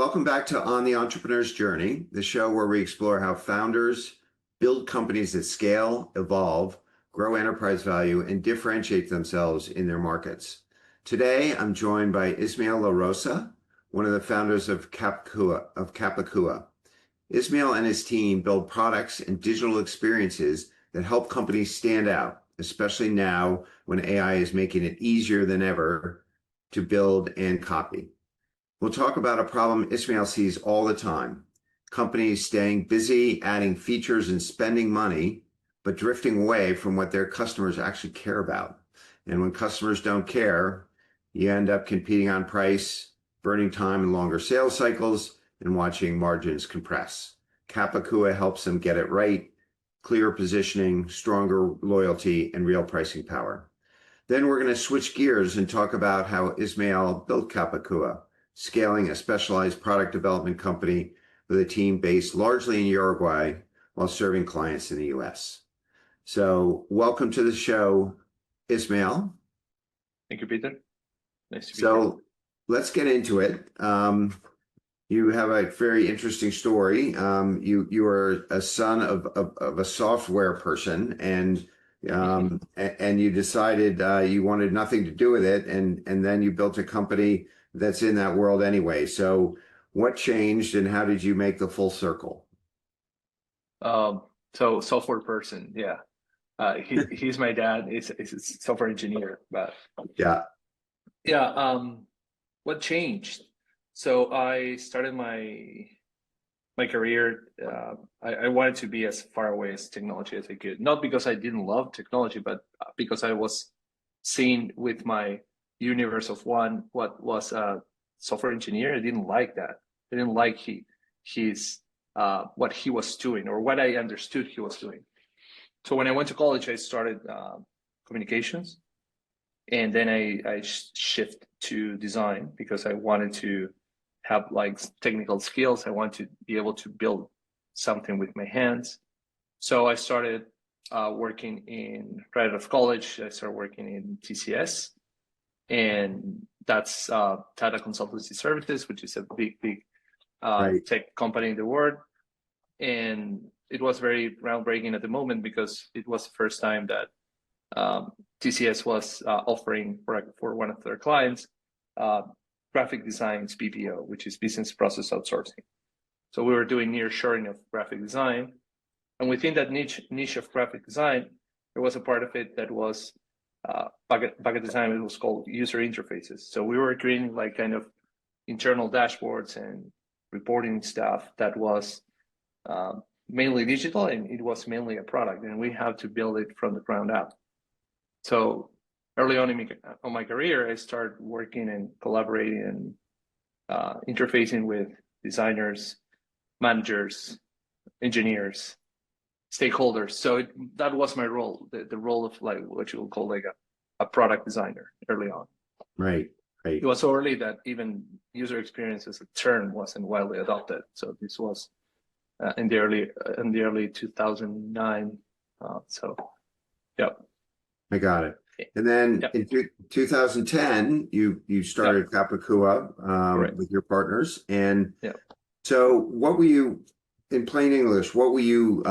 welcome back to On the Entrepreneur's Journey, the show where we explore how founders build companies that scale, evolve, grow enterprise value, and differentiate themselves in their markets. Today, I'm joined by Ismael Larrosa, one of the founders of Capicua. Ismael and his team build products and digital experiences that help companies stand out, especially now when AI is making it easier than ever to build and copy. We'll talk about a problem Ismael sees all the time: companies staying busy, adding features and spending money, but drifting away from what their customers actually care about. And when customers don't care, you end up competing on price, burning time in longer sales cycles, and watching margins compress. Capicua helps them get it right: clearer positioning, stronger loyalty, and real pricing power. Then we're going to switch gears and talk about how Ismael built Capicua, scaling a specialized product development company with a team based largely in Uruguay while serving clients in the US. So welcome to the show, Ismael. Thank you, Peter. Nice to be here. So let's get into it. You have a very interesting story. You are a son of a software person, and you decided you wanted nothing to do with it, and then you built a company that's in that world anyway. So what changed, and how did you make the full circle? So software person, yeah. He's my dad. He's a software engineer, but yeah. What changed? So I started my career. I wanted to be as far away as technology as I could. Not because I didn't love technology, but because I was seeing with my universe of what was a software engineer. I didn't like that. I didn't like his what he was doing, or what I understood he was doing. So when I went to college, I started communications, and then I shifted to design because I wanted to have like technical skills. I wanted to be able to build something with my hands. So I started working right out of college. I started working in TCS, and that's Tata Consultancy Services, which is a big Right. tech company in the world. And it was very groundbreaking at the moment because it was the first time that TCS was offering for one of their clients graphic design's BPO, which is business process outsourcing. So we were doing nearshoring of graphic design, and within that niche of graphic design, there was a part of it that was back at the time, it was called user interfaces. So we were creating like kind of internal dashboards and reporting stuff that was mainly digital, and it was mainly a product, and we had to build it from the ground up. So early on in my career, I started working and collaborating and interfacing with designers, managers, engineers, stakeholders. So that was my role, the role of like what you would call like a product designer early on. Right. It was so early that even user experience as a term wasn't widely adopted. So this was in the early 2009. So yeah. I got it. And then in 2010, you started Capicua with your partners. And so what were you, in plain English, what were you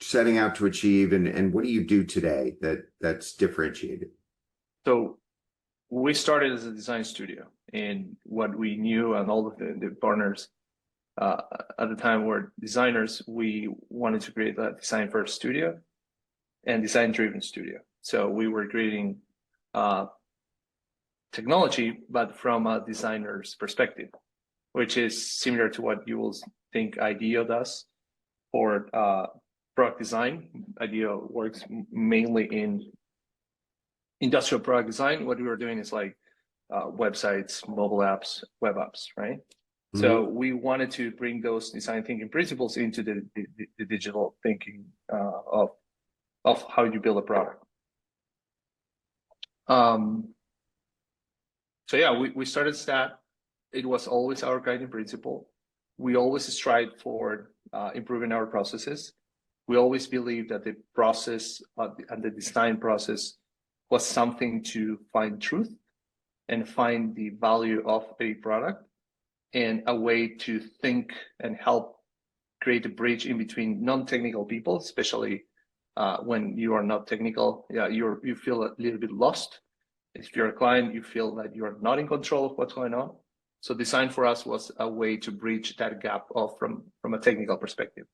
setting out to achieve, and what do you do today that's differentiated? So we started as a design studio, and what we knew, and all of the partners at the time were designers. We wanted to create a design first studio and design driven studio. So we were creating technology, but from a designer's perspective, which is similar to what you will think IDEO does for product design. IDEO works mainly in industrial product design. What we were doing is like websites, mobile apps, web apps, right? Mm-hmm. So we wanted to bring those design thinking principles into the digital thinking of how you build a product. So yeah, we started that. It was always our guiding principle. We always strive for improving our processes. We always believe that the process and the design process was something to find truth and find the value of a product. and a way to think and help create a bridge in between non-technical people, especially when you are not technical. Yeah, you feel a little bit lost. If you're a client, you feel that you're not in control of what's going on. So design for us was a way to bridge that gap from a technical perspective.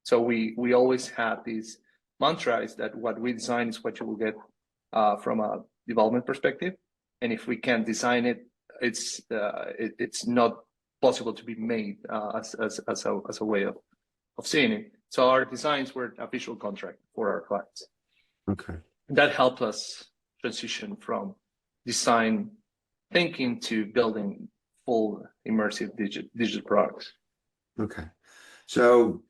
So we always have these mantras that what we design is what you will get from a development perspective. And if we can design it, it's not possible to be made as a way of seeing it. So our designs were a visual contract for our clients. Okay. That helped us transition from design thinking to building full immersive digital products. Okay. So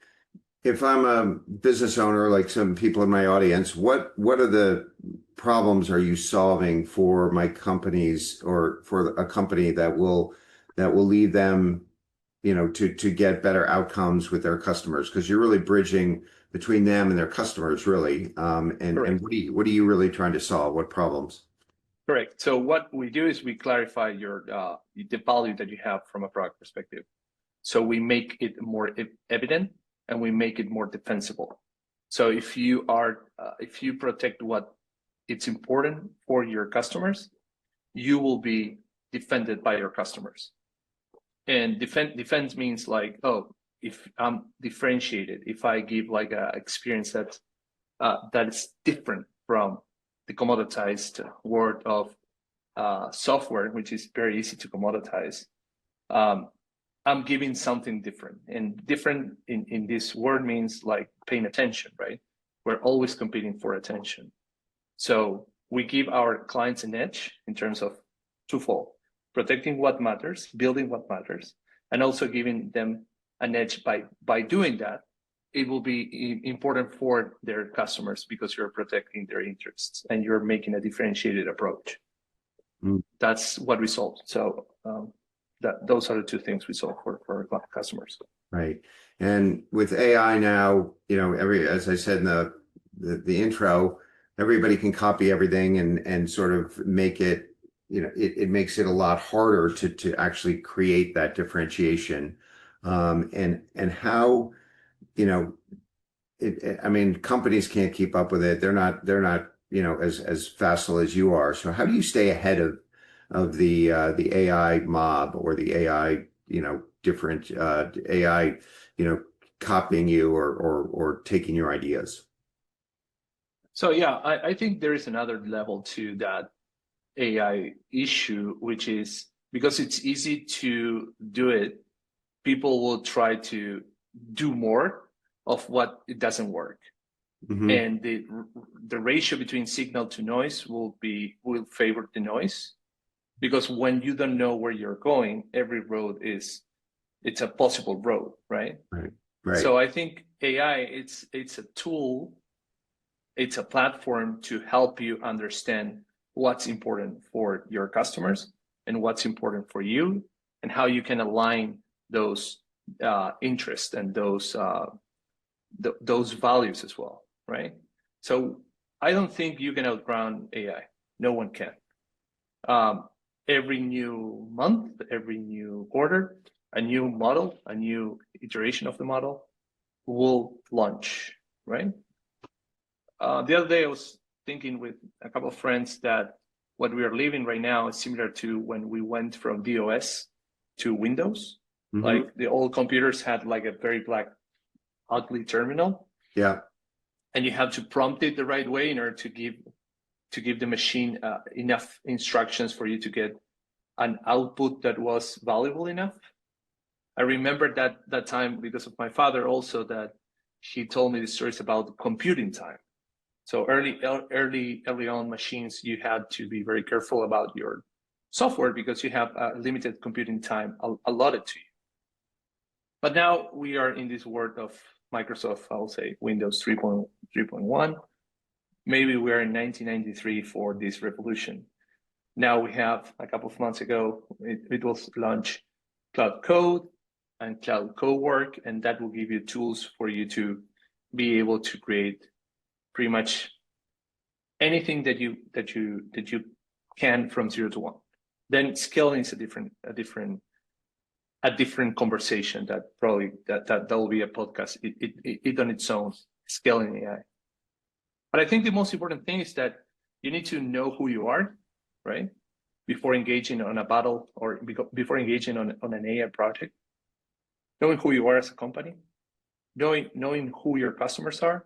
if I'm a business owner, like some people in my audience, what are the problems are you solving for my companies or for a company that will lead them, to get better outcomes with their customers? Because you're really bridging between them and their customers, really. And what are you really trying to solve? What problems? Correct. So what we do is we clarify the value that you have from a product perspective. So we make it more evident and we make it more defensible. So if you protect what it's important for your customers, you will be defended by your customers. And defense means like, oh, if I'm differentiated, if I give like a experience that is different from the commoditized world of software, which is very easy to commoditize, I'm giving something different. And different in this word means like paying attention, right? We're always competing for attention. So we give our clients an edge in terms of twofold: protecting what matters, building what matters, and also giving them an edge by doing that. It will be important for their customers because you're protecting their interests and you're making a differentiated approach. That's what we solve. So those are the two things we solve for our customers. Right. And with AI now, as I said in the intro, everybody can copy everything and sort of make it, it makes it a lot harder to actually create that differentiation. And how, I mean, companies can't keep up with it. They're not, as facile as you are. So how do you stay ahead of the AI mob or the AI, different AI, copying you or taking your ideas? So yeah, I think there is another level to that AI issue, which is because it's easy to do it, people will try to do more of what it doesn't work. Mm-hmm. And the ratio between signal to noise will favor the noise, because when you don't know where you're going, every road it's a possible road, right? Right. Right. So I think AI, it's a tool, it's a platform to help you understand what's important for your customers and what's important for you, and how you can align those interests and those values as well, right? So I don't think you can outrun AI. No one can. Every new month, every new quarter, a new model, a new iteration of the model will launch, right? The other day I was thinking with a couple of friends that what we are living right now is similar to when we went from DOS to Windows. Mm-hmm. Like the old computers had like a very black, ugly terminal. Yeah. And you have to prompt it the right way in order to give the machine enough instructions for you to get an output that was valuable enough. I remember that time because of my father also, that he told me the stories about computing time. So early on machines, you had to be very careful about your software because you have a limited computing time allotted to you. But now we are in this world of Microsoft, I'll say Windows 3.1. Maybe we're in 1993 for this revolution. Now we have, a couple of months ago, it was launched Cloud Code and Cloud Cowork, and that will give you tools for you to be able to create pretty much anything that you can from 0 to 1. Then scaling is a different a different conversation that probably that will be a podcast it on its own, scaling AI. But I think the most important thing is that you need to know who you are, right? Before engaging on a battle or before engaging on an AI project, knowing who you are as a company, knowing who your customers are,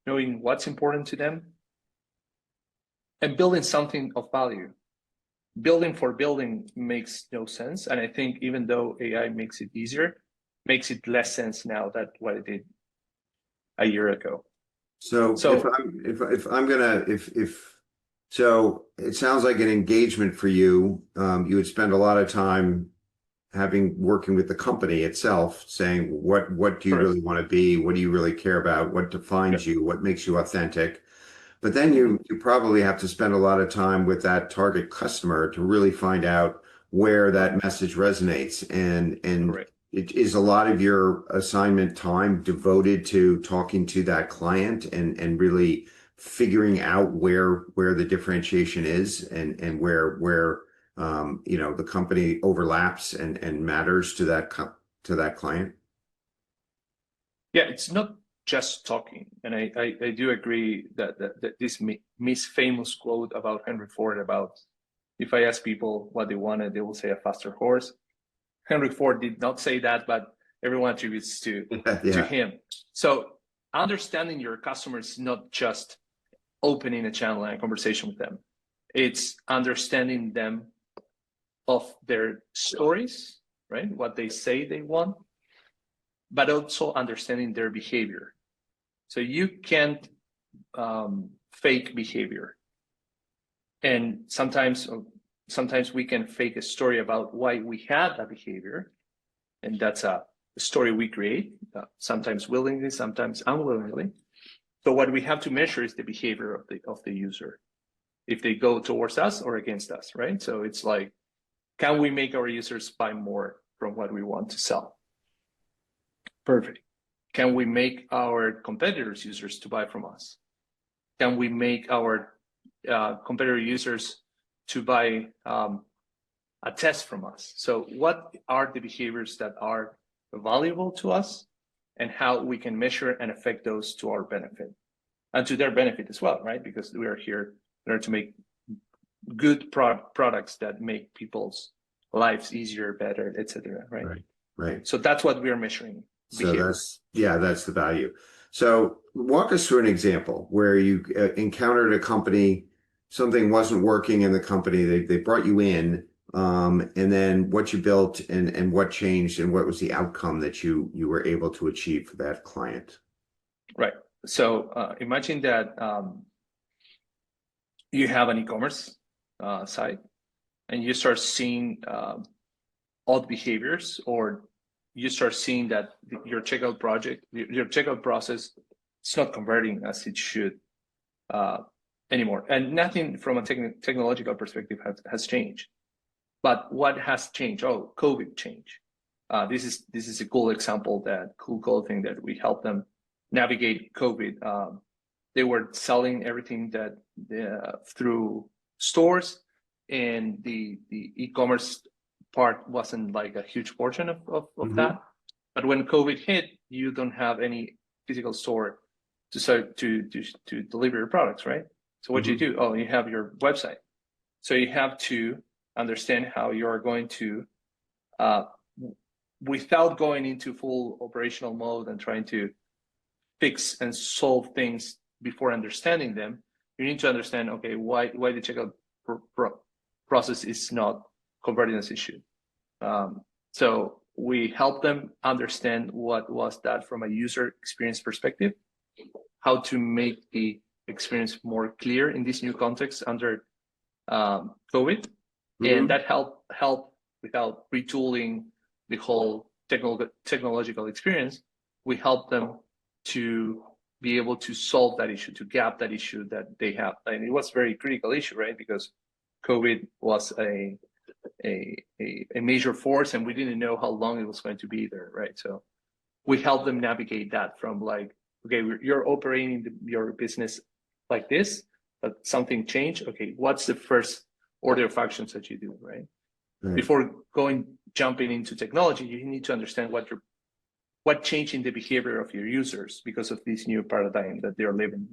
knowing what's important to them, and building something of value. Building for building makes no sense. And I think even though AI makes it easier, makes it less sense now than what it did a year ago. So so it sounds like an engagement for you. You would spend a lot of time working with the company itself, saying what do you really want to be? What do you really care about? What defines you? What makes you authentic? But then you probably have to spend a lot of time with that target customer to really find out where that message resonates. And it is a lot of your assignment time devoted to talking to that client and really figuring out where the differentiation is and where the company overlaps and matters to that client. Yeah, it's not just talking. And I do agree that this famous quote about Henry Ford about, if I ask people what they wanted, they will say a faster horse. Henry Ford did not say that, but everyone attributes to him. So understanding your customers is not just opening a channel and a conversation with them. It's understanding them of their stories, right? What they say they want, but also understanding their behavior. So you can't fake behavior. And sometimes we can fake a story about why we had that behavior. And that's a story we create, sometimes willingly, sometimes unwillingly. So what we have to measure is the behavior of the user, if they go towards us or against us, right? So it's like, can we make our users buy more from what we want to sell? Perfect. Can we make our competitors' users to buy from us? Can we make our competitor users to buy a test from us? So what are the behaviors that are valuable to us and how we can measure and affect those to our benefit and to their benefit as well, right? Because we are here in order to make good products that make people's lives easier, better, etc. Right. So that's what we are measuring. So that's the value. So walk us through an example where you encountered a company, something wasn't working in the company, they brought you in, and then what you built and what changed and what was the outcome that you were able to achieve for that client. Right. So imagine that you have an e-commerce site and you start seeing odd behaviors, or you start seeing that your checkout process is not converting as it should anymore. And nothing from a technological perspective has changed. But what has changed? Oh, COVID changed. This is a cool example, cool thing that we helped them navigate COVID. They were selling everything that through stores, and the e-commerce part wasn't like a huge portion of that. But when COVID hit, you don't have any physical store to deliver your products, right? So what do you do? Oh, you have your website. So you have to understand how you are going to, without going into full operational mode and trying to fix and solve things before understanding them, you need to understand, okay, why the checkout process is not converting as it should. So we help them understand what was that from a user experience perspective, how to make the experience more clear in this new context under COVID, and that help without retooling the whole technological experience. We help them to be able to solve that issue, to gap that issue that they have. And it was a very critical issue, right? Because COVID was a major force, and we didn't know how long it was going to be there, right? So we help them navigate that from like, okay, you're operating your business like this, but something changed. Okay, what's the first order of actions that you do, right? before jumping into technology, you need to understand what changed in the behavior of your users because of this new paradigm that they're living.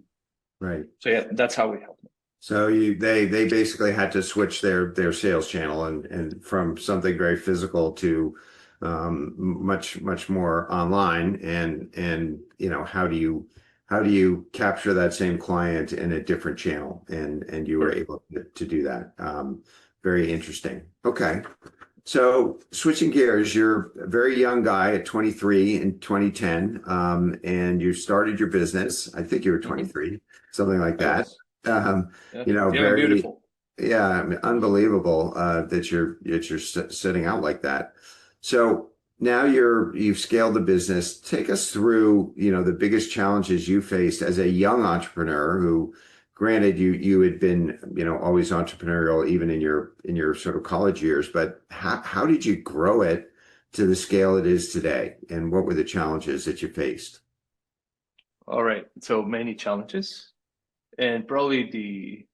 Right. So yeah, that's how we help them. So they basically had to switch their sales channel and from something very physical to much more online and how do you capture that same client in a different channel and you were able to do that. Very interesting. Okay. So switching gears, you're a very young guy at 23 in 2010, and you started your business. I think you were 23, something like that. Yeah. Young and Very, beautiful. yeah, I mean, unbelievable that you're setting out like that. So now you've scaled the business. Take us through, the biggest challenges you faced as a young entrepreneur who, granted, you had been, always entrepreneurial even in your sort of college years, but how did you grow it to the scale it is today? And what were the challenges that you faced? All right. So many challenges, and probably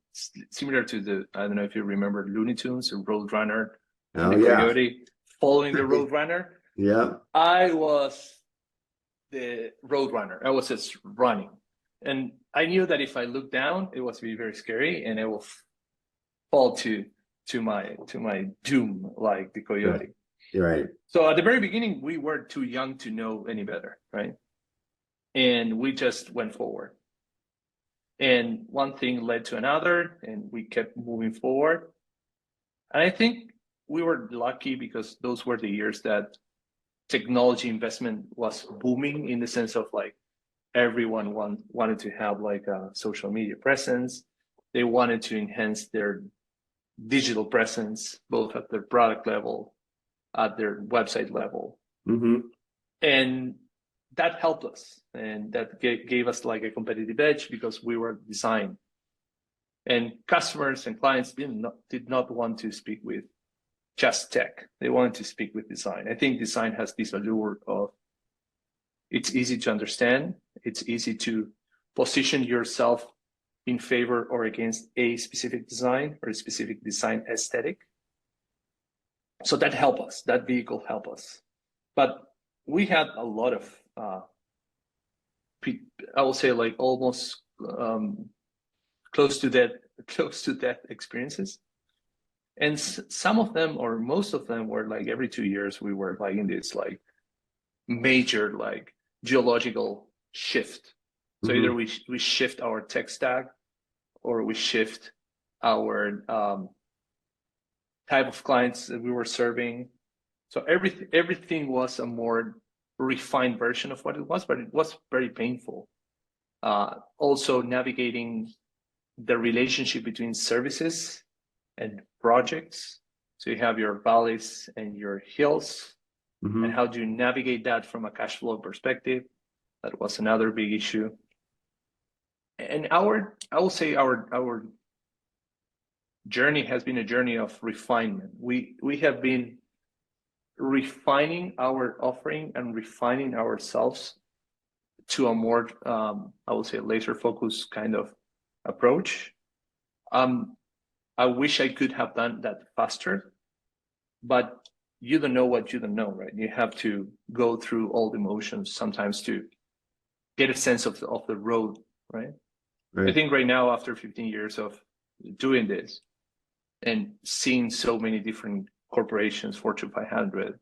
similar to I don't know if you remember Looney Tunes or Roadrunner and Oh the yeah. Coyote following the Roadrunner. Yeah. I was the Roadrunner. I was just running. And I knew that if I looked down, it was very scary and I will fall to my doom like the Coyote. Right. You're right. So at the very beginning, we were too young to know any better, right? And we just went forward. And one thing led to another, and we kept moving forward. And I think we were lucky because those were the years that technology investment was booming in the sense of like everyone wanted to have like a social media presence. They wanted to enhance their digital presence, both at their product level, at their website level. Mm-hmm. And that helped us. And that gave us like a competitive edge because we were designed. And customers and clients did not want to speak with just tech. They wanted to speak with design. I think design has this allure of it's easy to understand. It's easy to position yourself in favor or against a specific design or a specific design aesthetic. So that helped us. That vehicle helped us. But we had a lot of, I will say, like almost close to death experiences. And some of them, or most of them, were like every 2 years we were like in this like major like geological shift. So either we shift our tech stack or we shift our type of clients that we were serving. So everything was a more refined version of what it was, but it was very painful. Also navigating the relationship between services and projects. So you have your valleys and your hills, and how do you navigate that from a cash flow perspective? That was another big issue. And I will say our journey has been a journey of refinement. We have been refining our offering and refining ourselves to a more, I will say, laser focused kind of approach. I wish I could have done that faster, but you don't know what you don't know, right? You have to go through all the motions sometimes to get a sense of the road, right? I think right now, after 15 years of doing this and seeing so many different corporations, Fortune 500,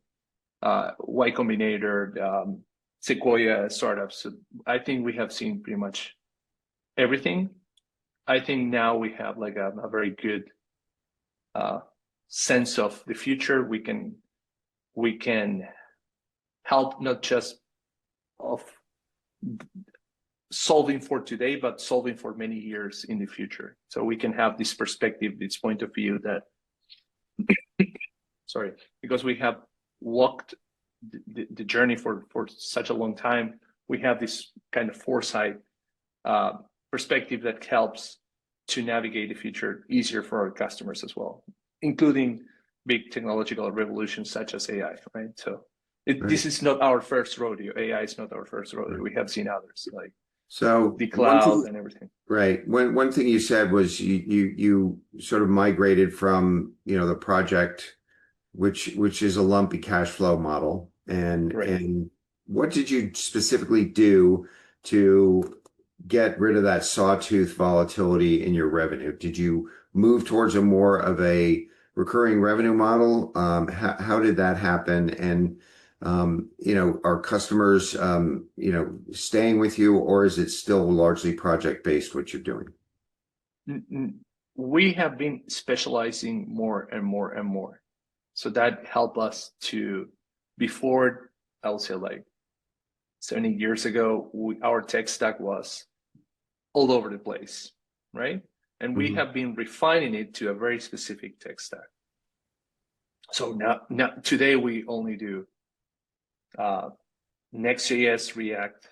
Y Combinator, Sequoia startups, I think we have seen pretty much everything. I think now we have like a very good sense of the future. We can help not just of solving for today, but solving for many years in the future. So we can have this perspective, this point of view that, sorry, because we have walked the journey for such a long time, we have this kind of foresight perspective that helps to navigate the future easier for our customers as well, including big technological revolutions such as AI, right? So this is not our first rodeo. AI is not our first rodeo. We have seen others like the cloud and everything. Right. One thing you said was you sort of migrated from, the project which is a lumpy cash flow model. Right. And what did you specifically do to get rid of that sawtooth volatility in your revenue? Did you move towards a more of a recurring revenue model? How did that happen? And are customers staying with you, or is it still largely project based what you're doing? We have been specializing more and more and more. So that helped us to, before, I would say like 70 years ago, our tech stack was all over the place, right? And we have been refining it to a very specific tech stack. So now today we only do Next.js, React,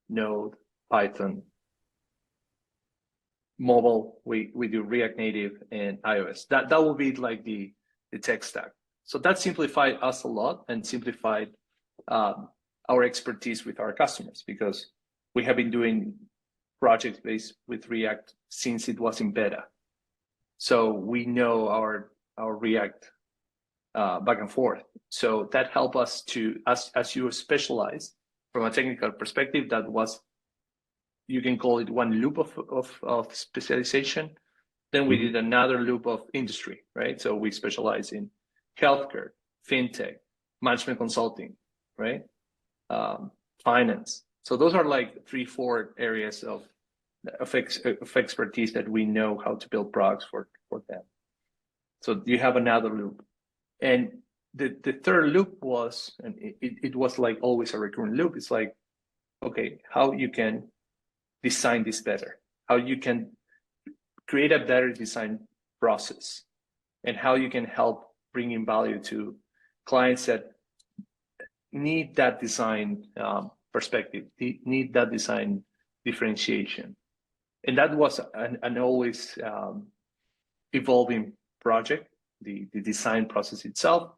Node, Python. Mobile, we do React Native and iOS. That will be like the tech stack. So that simplified us a lot and simplified our expertise with our customers, because we have been doing projects based with React since it was in beta. So we know our React back and forth. So that helped us to, as you specialize from a technical perspective, that was, you can call it one loop of specialization. Then we did another loop of industry, right? So we specialize in healthcare, fintech, management consulting, right? Finance. So those are like 3-4 areas of expertise that we know how to build products for them. So you have another loop. And the third loop was, and it was like always a recurring loop. It's like, okay, how you can design this better, how you can create a better design process, and how you can help bring in value to clients that need that design perspective, need that design differentiation. And that was an always evolving project, the design process itself.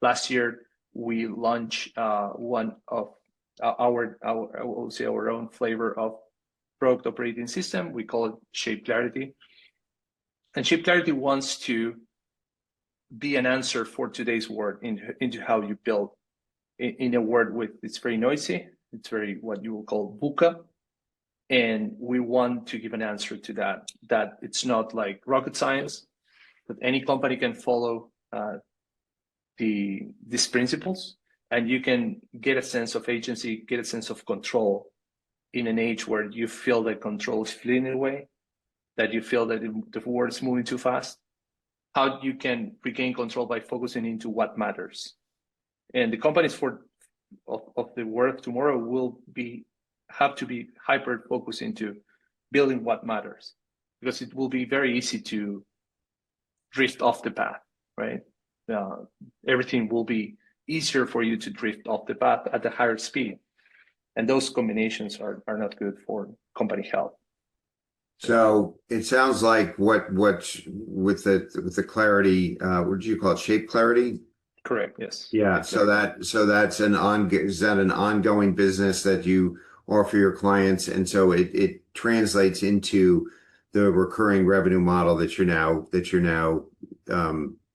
Last year, we launched one of our I will say our own flavor of product operating system. We call it Shape Clarity. And Shape Clarity wants to be an answer for today's world into how you build in a world with, it's very noisy. It's very what you will call VUCA. And we want to give an answer to that it's not like rocket science, but any company can follow these principles, and you can get a sense of agency, get a sense of control in an age where you feel that control is fleeing away, that you feel that the world is moving too fast. How you can regain control by focusing into what matters. And the companies of the world of tomorrow will have to be hyper focused into building what matters, because it will be very easy to drift off the path, right? Everything will be easier for you to drift off the path at a higher speed. And those combinations are not good for company health. So it sounds like what with the clarity, what do you call it? Shape clarity? Correct. Yes. Yeah. So that's is that an ongoing business that you offer your clients, and so it translates into the recurring revenue model that you're now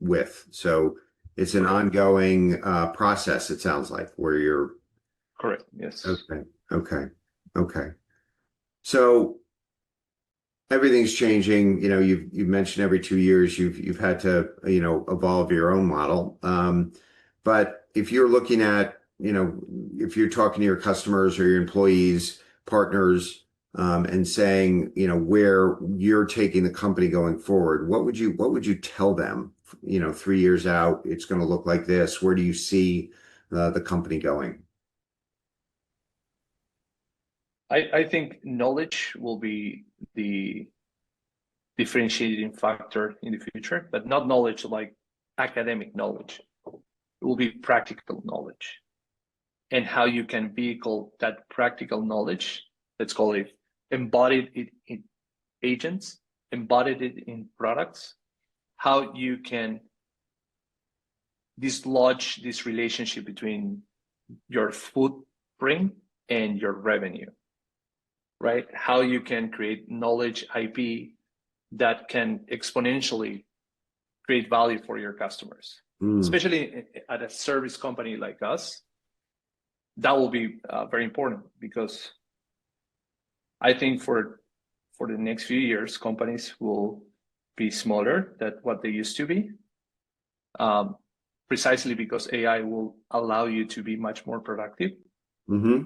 with. So it's an ongoing process. It sounds like where you're. Correct. Yes. Okay. So everything's changing. You've mentioned every 2 years you've had to evolve your own model. But if you're looking at if you're talking to your customers or your employees, partners, and saying where you're taking the company going forward, what would you tell them? 3 years out, it's going to look like this. Where do you see the company going? I think knowledge will be the differentiating factor in the future, but not knowledge like academic knowledge. It will be practical knowledge, and how you can vehicle that practical knowledge, let's call it, embodied it in agents, embodied it in products, how you can dislodge this relationship between your footprint and your revenue, right? How you can create knowledge IP that can exponentially create value for your customers. especially at a service company like us. That will be very important, because I think for the next few years, companies will be smaller than what they used to be, precisely because AI will allow you to be much more productive. Mm-hmm.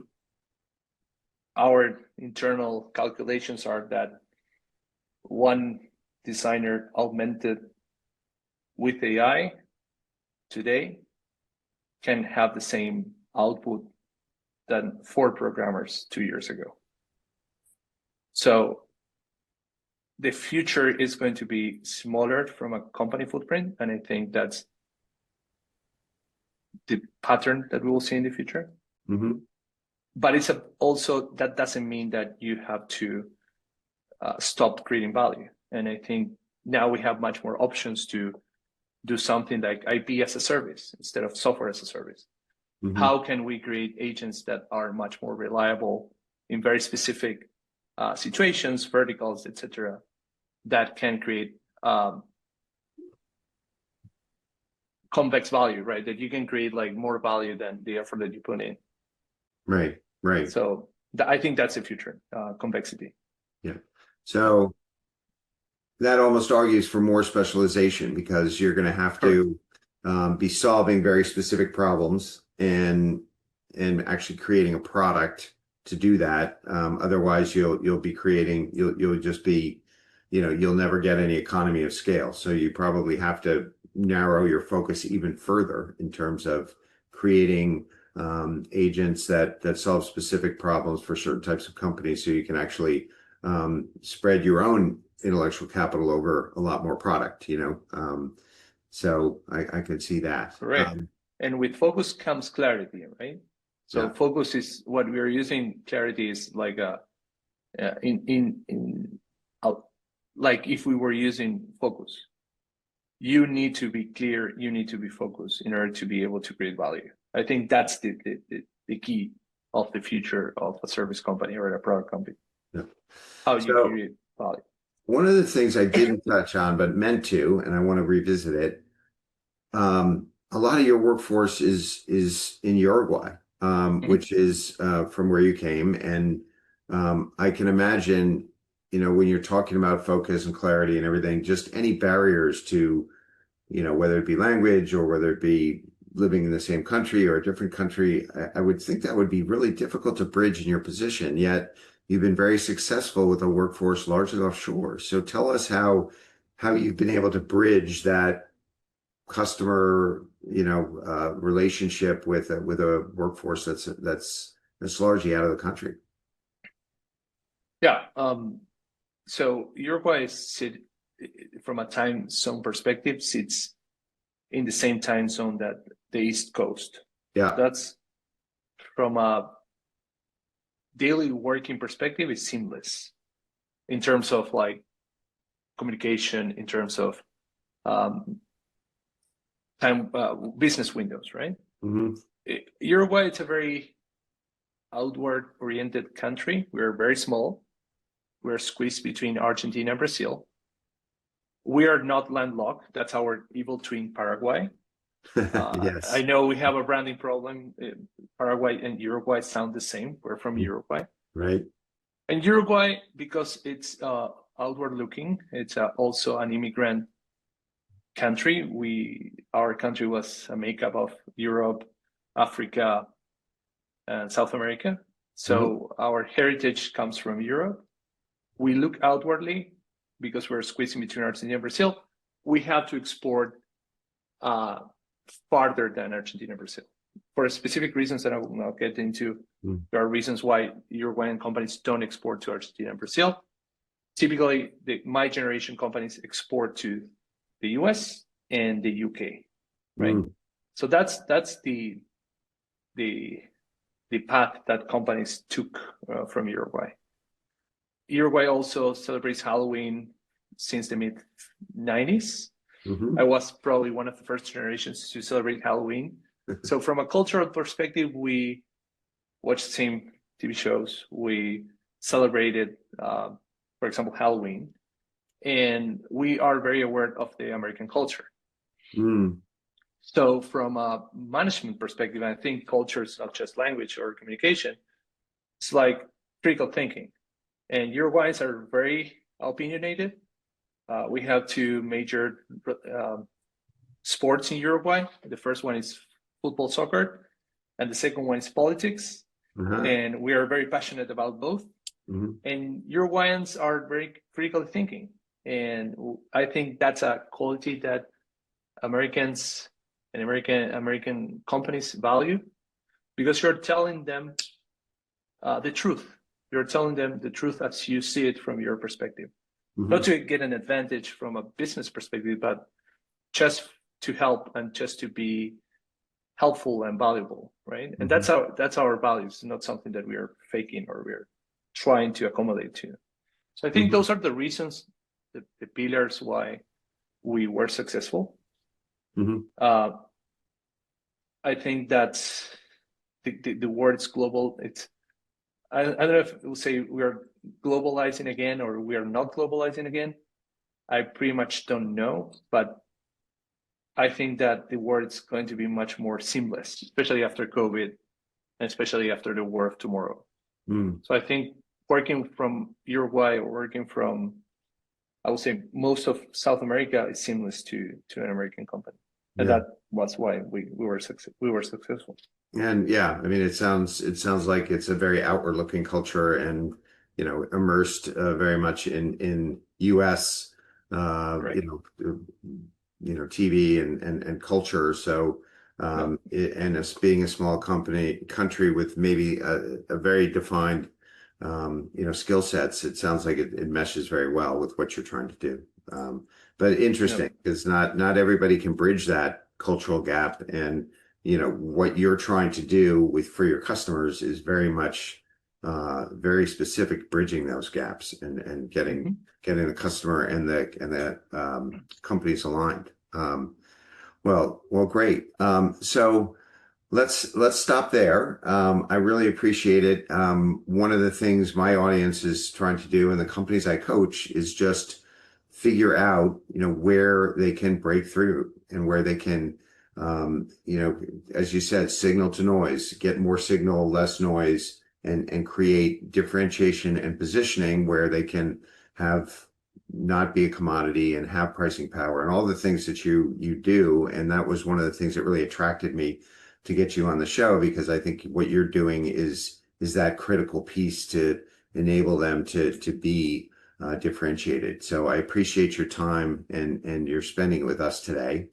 Our internal calculations are that one designer augmented with AI today can have the same output than 4 programmers 2 years ago. So the future is going to be smaller from a company footprint, and I think that's the pattern that we will see in the future. Mm-hmm. But it's also, that doesn't mean that you have to stop creating value. And I think now we have much more options to do something like IP as a service instead of software as a service. Mm-hmm. How can we create agents that are much more reliable in very specific situations, verticals, etc., that can create convex value, right? That you can create like more value than the effort that you put in. Right. Right. So I think that's the future, convexity. Yeah. So that almost argues for more specialization, because you're going to have to be solving very specific problems and actually creating a product to do that. Otherwise, you'll be creating, you'll just be, you'll never get any economy of scale. So you probably have to narrow your focus even further in terms of creating agents that solve specific problems for certain types of companies, so you can actually spread your own intellectual capital over a lot more product, so I could see that. Correct. And with focus comes clarity, right? So Yeah. focus is what we are using. Clarity is like like if we were using focus, you need to be clear, you need to be focused in order to be able to create value. I think that's the key of the future of a service company or a product company. Yeah. How you create value. One of the things I didn't touch on, but meant to, and I want to revisit it, a lot of your workforce is in Uruguay, which is from where you came. And I can imagine, when you're talking about focus and clarity and everything, just any barriers to, whether it be language or whether it be living in the same country or a different country, I would think that would be really difficult to bridge in your position. Yet you've been very successful with a workforce largely offshore. So tell us how you've been able to bridge that customer, relationship with a workforce that's largely out of the country. Yeah. So Uruguay from a time zone perspective, sits in the same time zone that the East Coast. Yeah. That's from a daily working perspective, is seamless in terms of like communication, in terms of time, business windows, right? Mm-hmm. Uruguay, it's a very outward oriented country. We're very small. We're squeezed between Argentina and Brazil. We are not landlocked. That's our evil twin, Paraguay. Yes. I know we have a branding problem. Paraguay and Uruguay sound the same. We're from Uruguay. Right. And Uruguay, because it's outward looking, it's also an immigrant country. Our country was a makeup of Europe, Africa, and South America. So our heritage comes from Europe. We look outwardly because we're squeezing between Argentina and Brazil. We have to export farther than Argentina and Brazil for specific reasons that I will not get into. There are reasons why Uruguayan companies don't export to Argentina and Brazil. Typically, my generation companies export to the US and the UK, right? So that's the path that companies took from Uruguay. Uruguay also celebrates Halloween since the mid-90s. I was probably one of the first generations to celebrate Halloween. So from a cultural perspective, we watched the same TV shows. We celebrated, for example, Halloween. And we are very aware of the American culture. So from a management perspective, I think culture is not just language or communication. It's like critical thinking. And Uruguayans are very opinionated. We have two major sports in Uruguay. The first one is football, soccer, and the second one is politics. And we are very passionate about both. And Uruguayans are very critically thinking. And I think that's a quality that Americans and American companies value, because you're telling them the truth. You're telling them the truth as you see it from your perspective. Not to get an advantage from a business perspective, but just to help and just to be helpful and valuable, right? And that's our values, not something that we are faking or we're trying to accommodate to. So I think those are the reasons, the pillars why we were successful. I think that's the word's global. I don't know if we'll say we are globalizing again or we are not globalizing again. I pretty much don't know, but I think that the word is going to be much more seamless, especially after COVID and especially after the war of tomorrow. So I think working from Uruguay or working from, I would say, most of South America is seamless to an American company. And that was why we were successful. And yeah, I mean, it sounds like it's a very outward looking culture, and immersed very much in U.S. TV and culture. So and as being a small country with maybe a very defined skill sets, it sounds like it meshes very well with what you're trying to do. But interesting, because not everybody can bridge that cultural gap, and what you're trying to do for your customers is very much very specific, bridging those gaps and getting the customer and the companies aligned. Well, great. So let's stop there. I really appreciate it. One of the things my audience is trying to do, and the companies I coach, is just figure out, where they can break through and where they can, as you said, signal to noise, get more signal, less noise, and create differentiation and positioning where they can not be a commodity and have pricing power and all the things that you do. And that was one of the things that really attracted me to get you on the show, because I think what you're doing is that critical piece to enable them to be differentiated. So I appreciate your time and your spending with us today.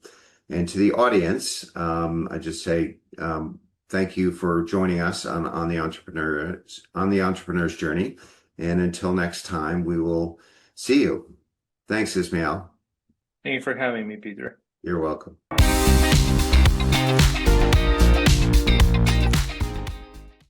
And to the audience, I just say thank you for joining us on the entrepreneur's journey. And until next time, we will see you. Thanks, Ismael. Thank you for having me, Peter. You're welcome.